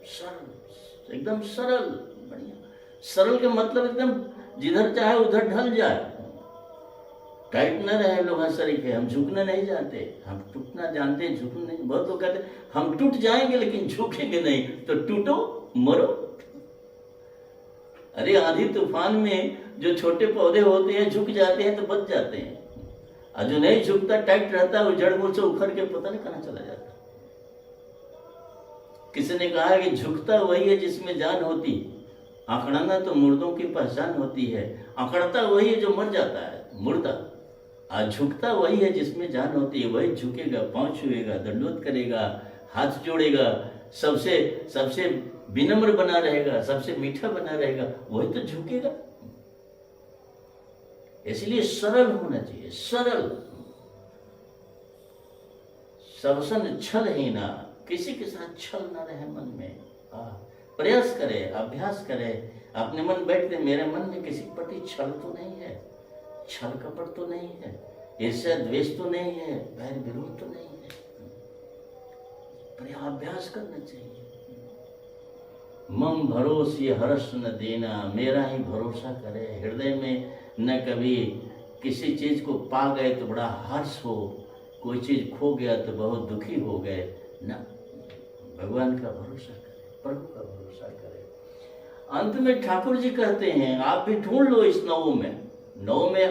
सरल, एकदम सरल, बढ़िया। सरल के मतलब एकदम जिधर चाहे उधर ढल जाए, टाइट न रहे। लोग हंसरी के हम झुकना नहीं जानते, हम टूटना जानते हैं, झुकना नहीं। बहुत लोग कहते हैं हम टूट जाएंगे लेकिन झुकेंगे नहीं। तो टूटो मरो। अरे आंधी तूफान में जो छोटे पौधे होते हैं झुक जाते हैं तो बच जाते हैं, और जो नहीं झुकता टाइट रहता है वो जड़ मूल से उखड़ के पता नहीं कहां चला जाता। किसी ने कहा है कि झुकता वही है जिसमें जान होती, आंकड़ना तो मुर्दों की पहचान होती है। आंकड़ता वही है जो मर जाता है, मुर्दा। और झुकता वही है जिसमें जान होती है। वही झुकेगा, पांव छुएगा, दंडोत करेगा, हाथ जोड़ेगा, सबसे सबसे विनम्र बना रहेगा, सबसे मीठा बना रहेगा, वही तो झुकेगा। इसलिए सरल होना चाहिए, सरल। सबसन छल ही ना, किसी के साथ छल ना रहे मन में। प्रयास करे, अभ्यास करे, अपने मन बैठते मेरे मन में किसी के प्रति छल तो नहीं है, छल कपट तो नहीं है, ईर्ष्या द्वेष तो नहीं है, बैर विरोध तो नहीं है। अभ्यास करना चाहिए। मम भरोसे हर्ष न देना, मेरा ही भरोसा करे। हृदय में न कभी किसी चीज को पा गए तो बड़ा हर्ष हो, कोई चीज खो गया तो बहुत दुखी हो गए ना। भगवान का भरोसा करे, प्रभु का भरोसा करे। अंत में ठाकुर जी कहते हैं आप भी ढूंढ लो इस नौ में, नौ में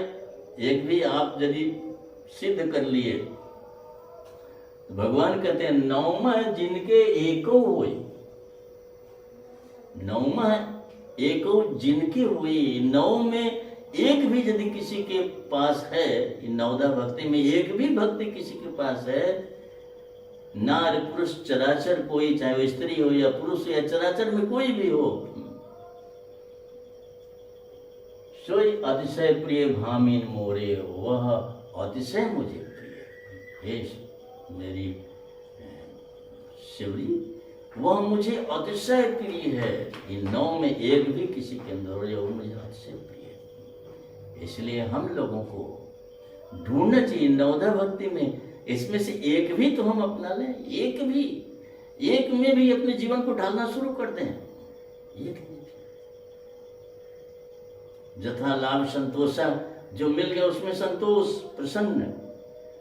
एक भी आप यदि सिद्ध कर लिए तो भगवान कहते हैं नौमा जिनके एको हुई, नौमा एको जिनकी हुई। नौ में एक भी यदि किसी के पास है, नवदा भक्ति में एक भी भक्ति किसी के पास है, नार पुरुष चराचर कोई, चाहे वो स्त्री हो या पुरुष या चराचर में कोई भी हो, सोई अतिशय प्रिय भामिन मोरे, वह अतिशय मुझे प्रिय। हे मेरी शिवरी, वह मुझे अतिशय प्रिय है। इन नौ में एक भी किसी के अंदर हो, वो मुझे अतिशय प्रिय है। इसलिए हम लोगों को ढूंढना चाहिए नवदा भक्ति में, इसमें से एक भी तो हम अपना लें। एक भी, एक में भी अपने जीवन को ढालना शुरू कर दें। एक में जथा लाभ संतोषा, जो मिल गया उसमें संतोष, प्रसन्न।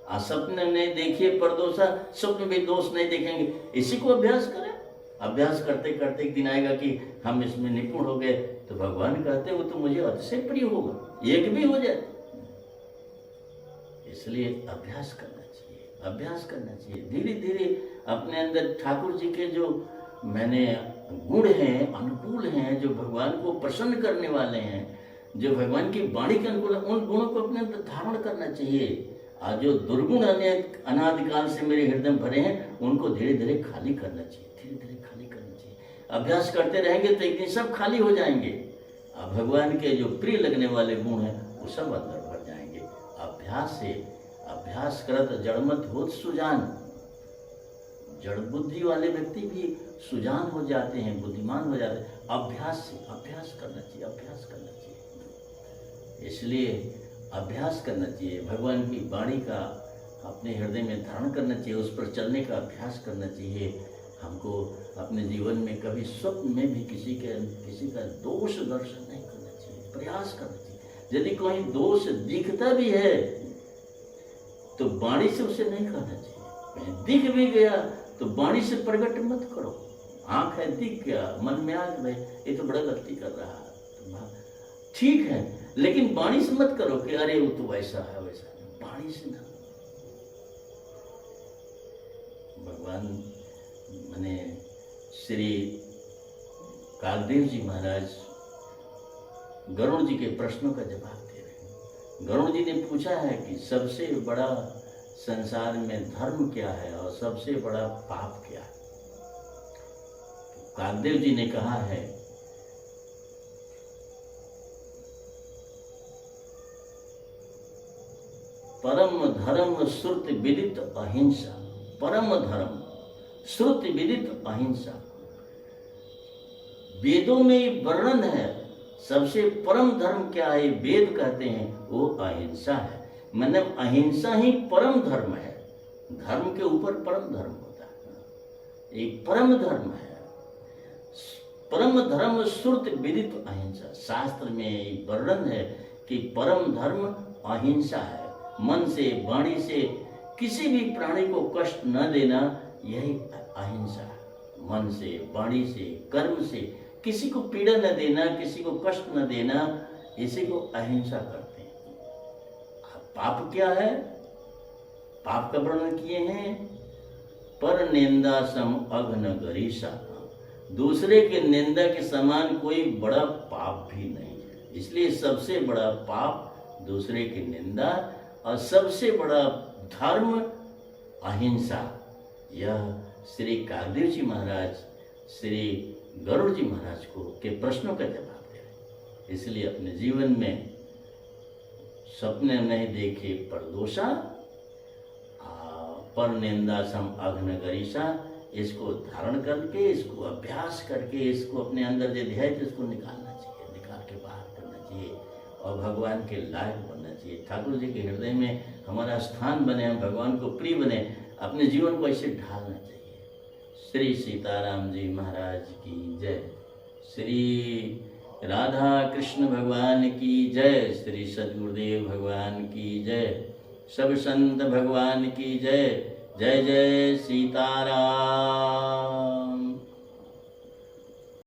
आ सपने नहीं देखिए परदोषा, स्वप्न भी दोष नहीं देखेंगे। इसी को अभ्यास करें। अभ्यास करते करते एक दिन आएगा कि हम इसमें निपुण हो गए, तो भगवान कहते हैं वो तो मुझे अतिशय प्रिय होगा, एक भी हो जाए। इसलिए अभ्यास करना चाहिए, अभ्यास करना चाहिए। धीरे धीरे अपने अंदर ठाकुर जी के जो मैंने गुण हैं, अनुकूल हैं, जो भगवान को प्रसन्न करने वाले हैं, जो भगवान की वाणी के अनुकूल, उन गुणों को अपने अंदर धारण करना चाहिए। और जो दुर्गुण अनादिकाल से मेरे हृदय में भरे हैं, उनको धीरे धीरे खाली करना चाहिए, धीरे धीरे खाली करना चाहिए। अभ्यास करते रहेंगे तो एक दिन सब खाली हो जाएंगे, और भगवान के जो प्रिय लगने वाले गुण हैं वो सब अंदर भर जाएंगे। अभ्यास से, अभ्यास करत जड़मत होत सुजान। जड़ बुद्धि वाले व्यक्ति भी सुजान हो जाते हैं, बुद्धिमान हो जाते हैं। अभ्यास से, अभ्यास करना चाहिए, अभ्यास करना चाहिए। इसलिए अभ्यास करना चाहिए, भगवान की वाणी का अपने हृदय में धारण करना चाहिए, उस पर चलने का अभ्यास करना चाहिए। हमको अपने जीवन में कभी स्वप्न में भी किसी का दोष दर्शन नहीं करना चाहिए, प्रयास करना चाहिए। यदि कोई दोष दिखता भी है तो वाणी से उसे नहीं कहना चाहिए। दिख भी गया तो वाणी से प्रकट मत करो। आंख है दिख गया, मन में आ गए ये तो बड़ा गलती कर रहा है, ठीक है, लेकिन वाणी से मत करो कि अरे वो तो वैसा है वैसा है। वाणी से ना। भगवान माने श्री कालदेव जी महाराज गरुड़ जी के प्रश्नों का जवाब दे रहे हैं। गरुड़ जी ने पूछा है कि सबसे बड़ा संसार में धर्म क्या है और सबसे बड़ा पाप क्या है। कालदेव जी ने कहा है परम धर्म श्रुति विदित अहिंसा। परम धर्म श्रुति विदित अहिंसा। वेदों में वर्णन है सबसे परम धर्म क्या है, वेद कहते हैं वो अहिंसा है। मतलब अहिंसा ही परम धर्म है। धर्म के ऊपर परम धर्म होता है, एक परम धर्म है। परम धर्म श्रुत विदित अहिंसा। शास्त्र में वर्णन है कि परम धर्म अहिंसा है। मन से, वाणी से किसी भी प्राणी को कष्ट न देना, यही अहिंसा है। मन से, वाणी से, कर्म से किसी को पीड़ा न देना, किसी को कष्ट न देना, इसी को अहिंसा करते हैं। पाप क्या है? पाप का वर्णन किए हैं, पर निंदा सम अघ्न गरीसा। दूसरे के निंदा के समान कोई बड़ा पाप भी नहीं है। इसलिए सबसे बड़ा पाप दूसरे की निंदा और सबसे बड़ा धर्म अहिंसा। यह श्री कागदेव जी महाराज श्री गरुड़ जी महाराज को के प्रश्नों का जवाब दे रहे। इसलिए अपने जीवन में सपने नहीं देखे परदोषा, पर निंदा सम अघ्न गरीसा। इसको धारण करके, इसको अभ्यास करके, इसको अपने अंदर जो है इसको निकालना चाहिए, निकाल के बाहर करना चाहिए और भगवान के लायक बनना चाहिए। ठाकुर जी के हृदय में हमारा स्थान बने, हम भगवान को प्रिय बने, अपने जीवन को ऐसे ढालना चाहिए। श्री सीताराम जी महाराज की जय। श्री राधा कृष्ण भगवान की जय। श्री सद्गुरुदेव भगवान की जय। सब संत भगवान की जय। जय जय सीताराम।